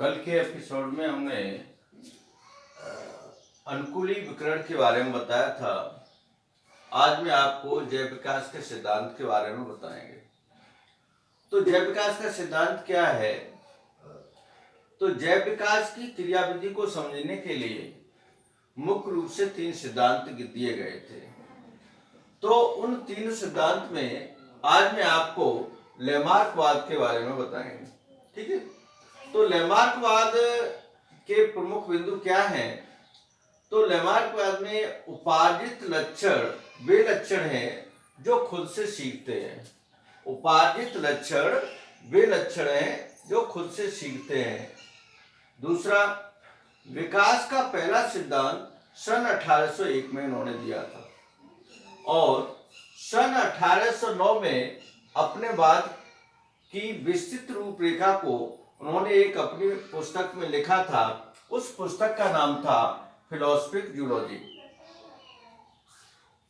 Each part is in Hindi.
कल के एपिसोड में हमने अनुकूली विकर्ण के बारे में बताया था। आज मैं आपको जैव विकास के सिद्धांत के बारे में बताएंगे। तो जैव विकास का सिद्धांत क्या है? तो जैव विकास की क्रियाविधि को समझने के लिए मुख्य रूप से 3 सिद्धांत दिए गए थे। तो उन 3 सिद्धांत में आज मैं आपको लैमार्कवाद के बारे में बताएंगे। ठीक है। तो लैमार्कवाद के प्रमुख बिंदु क्या हैं? तो लैमार्कवाद में उपार्जित लक्षण वे लक्षण हैं जो खुद से सीखते हैं। उपार्जित लक्षण वे लक्षण हैं जो खुद से सीखते हैं। दूसरा, विकास का पहला सिद्धांत सन 1801 में उन्होंने दिया था और सन 1809 में अपने बाद की विस्तृत रूपरेखा को उन्होंने एक अपनी पुस्तक में लिखा था। उस पुस्तक का नाम था फिलोसफिक जूलॉजी,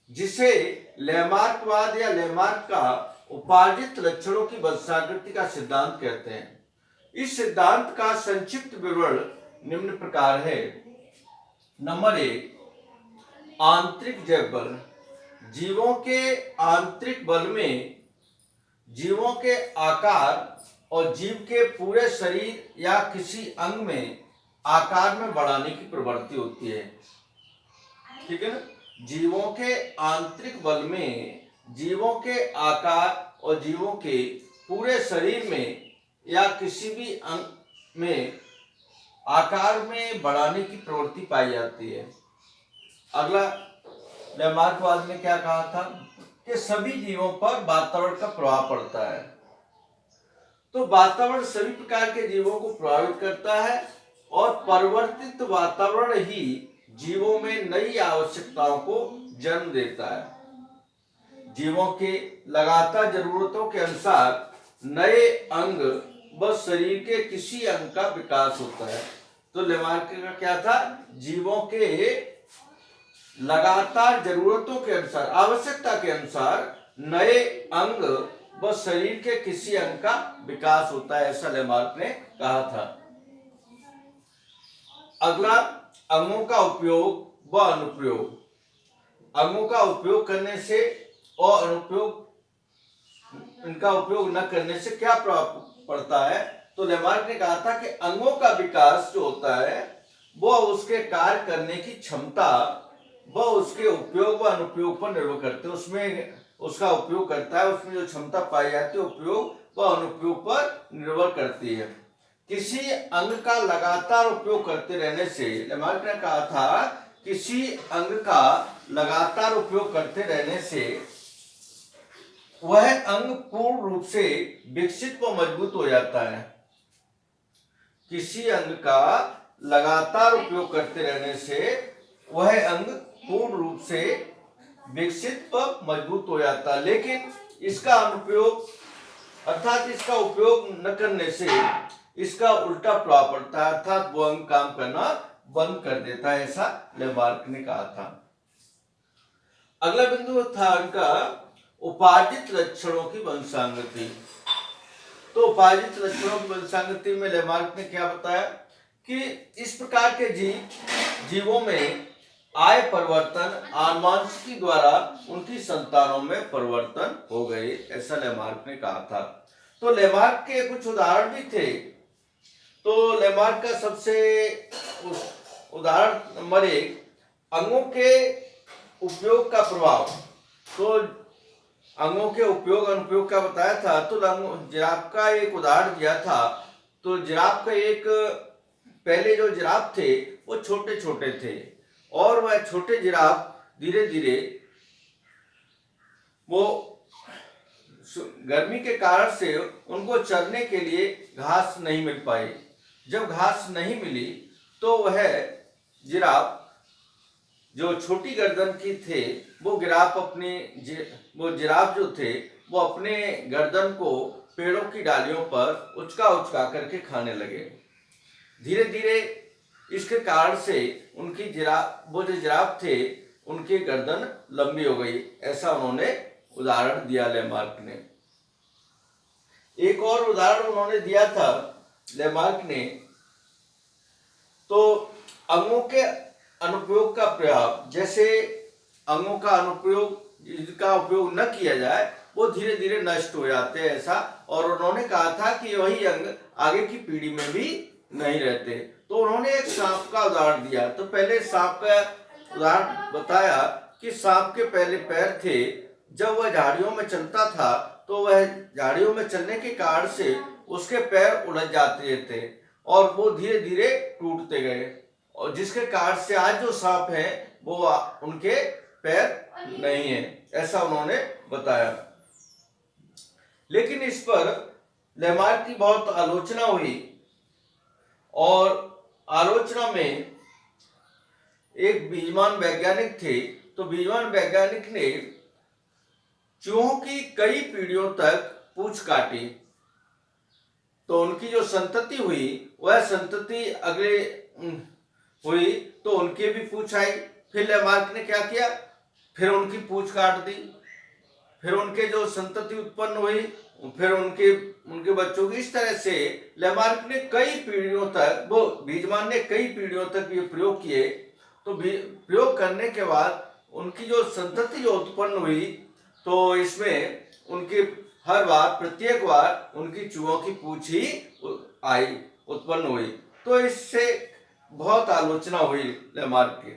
जिसे लैमार्कवाद या लैमार्क का उपार्जित लक्षणों की वंशाकृति का सिद्धांत कहते हैं। इस सिद्धांत का संक्षिप्त विवरण निम्न प्रकार है। नंबर 1, आंतरिक जैव बल। जीवों के आंतरिक बल में जीवों के आकार और जीव के पूरे शरीर या किसी अंग में आकार में बढ़ाने की प्रवृत्ति होती है। ठीक है ना? जीवों के आंतरिक बल में जीवों के आकार और जीवों के पूरे शरीर में या किसी भी अंग में आकार में बढ़ाने की प्रवृत्ति पाई जाती है। अगला, लैमार्कवाद ने क्या कहा था कि सभी जीवों पर वातावरण का प्रभाव पड़ता है। तो वातावरण सभी प्रकार के जीवों को प्रभावित करता है और परिवर्तित वातावरण ही जीवों में नई आवश्यकताओं को जन्म देता है। जीवों के लगातार जरूरतों के अनुसार नए अंग व शरीर के किसी अंग का विकास होता है। तो लैमार्क का क्या था? जीवों के लगातार जरूरतों के अनुसार, आवश्यकता के अनुसार नए अंग व शरीर के किसी अंग का विकास होता है, ऐसा लैमार्क ने कहा था। अगला, अंगों का उपयोग व अनुप्रयोग। अंगों का उपयोग करने से और इनका उपयोग न करने से क्या प्रभाव पड़ता है? तो लैमार्क ने कहा था कि अंगों का विकास जो होता है वह उसके कार्य करने की क्षमता व उसके उपयोग व अनुप्रयोग पर निर्भर करते हैं। उसमें उसका उपयोग करता है, उसमें जो क्षमता पाई जाती है उपयोग व अनुप्रयोग पर निर्भर करती है। किसी अंग का लगातार उपयोग करते रहने से, लैमार्क ने कहा था, किसी अंग का लगातार उपयोग करते रहने से वह अंग पूर्ण रूप से विकसित व मजबूत हो जाता है। किसी अंग का लगातार उपयोग करते रहने से वह अंग पूर्ण रूप से विकसित व मजबूत हो जाता है, लेकिन इसका अनुप्रयोग अर्थात इसका उपयोग न करने से इसका उल्टा प्रभाव पड़ता है, अर्थात वो अंग काम करना बंद कर देता है, ऐसा लैमार्क ने कहा था। अगला बिंदु था उनका उपार्जित लक्षणों की वंशांगति। तो उपार्जित लक्षणों की वंशांगति में लैमार्क ने क्या बताया कि इस प्रकार के जीवों में आय परिवर्तन आनुवंशिकी द्वारा उनकी संतानों में परिवर्तन हो गए, ऐसा लैमार्क ने कहा था। तो लैमार्क के कुछ उदाहरण भी थे। तो लैमार्क का सबसे उदाहरण नंबर 1, अंगों के उपयोग का प्रभाव। तो अंगों के उपयोग अनुपयोग का बताया था। तो जिराफ का एक उदाहरण दिया था। तो जिराफ का एक, पहले जो जिराफ थे वो छोटे छोटे थे और वह छोटे जिराफ धीरे धीरे वो गर्मी के कारण से उनको चरने के लिए घास नहीं मिल पाई। जब घास नहीं मिली तो वह जिराफ जो छोटी गर्दन की थे वो जिराफ जो थे वो अपने गर्दन को पेड़ों की डालियों पर उचका उचका करके खाने लगे। धीरे धीरे इसके कारण से उनकी वो जो जिराफ थे उनकी गर्दन लंबी हो गई, ऐसा उन्होंने उदाहरण दिया लैमार्क ने। एक और उदाहरण उन्होंने दिया था लैमार्क ने तो अंगों के अनुप्रयोग का प्रभाव, जैसे अंगों का अनुप्रयोग जिनका उपयोग न किया जाए वो धीरे धीरे नष्ट हो जाते हैं ऐसा। और उन्होंने कहा था कि वही अंग आगे की पीढ़ी में भी नहीं रहते। तो उन्होंने एक सांप का उदाहरण दिया। तो पहले सांप का उदाहरण बताया कि सांप के पहले पैर थे, जब वह झाड़ियों में चलता था तो वह झाड़ियों में चलने के कारण से उसके पैर उलझ जाते थे और वो धीरे धीरे टूटते गए, और जिसके कारण से आज जो सांप है वो उनके पैर नहीं है, ऐसा उन्होंने बताया। लेकिन इस पर लेमार्क की बहुत आलोचना हुई, और आलोचना में एक बीजमान वैज्ञानिक थे। तो बीजमान वैज्ञानिक ने चूहों की कई पीढ़ियों तक पूंछ काटी, तो उनकी जो संतति हुई वह संतति अगले हुई तो उनके भी पूंछ आई। फिर लेमार्क ने क्या किया, फिर उनकी पूंछ काट दी, फिर उनके जो संतति उत्पन्न हुई, फिर उनके बच्चों की। इस तरह से लेमार्क ने कई पीढ़ियों तक, वो बीजमान ने कई पीढ़ियों तक ये प्रयोग किए। तो प्रयोग करने के बाद उनकी जो संतति जो उत्पन्न हुई, तो इसमें उनके हर बार प्रत्येक बार उनकी चूहों की पूंछ ही उत्पन्न हुई। तो इससे बहुत आलोचना हुई लेमार्क की।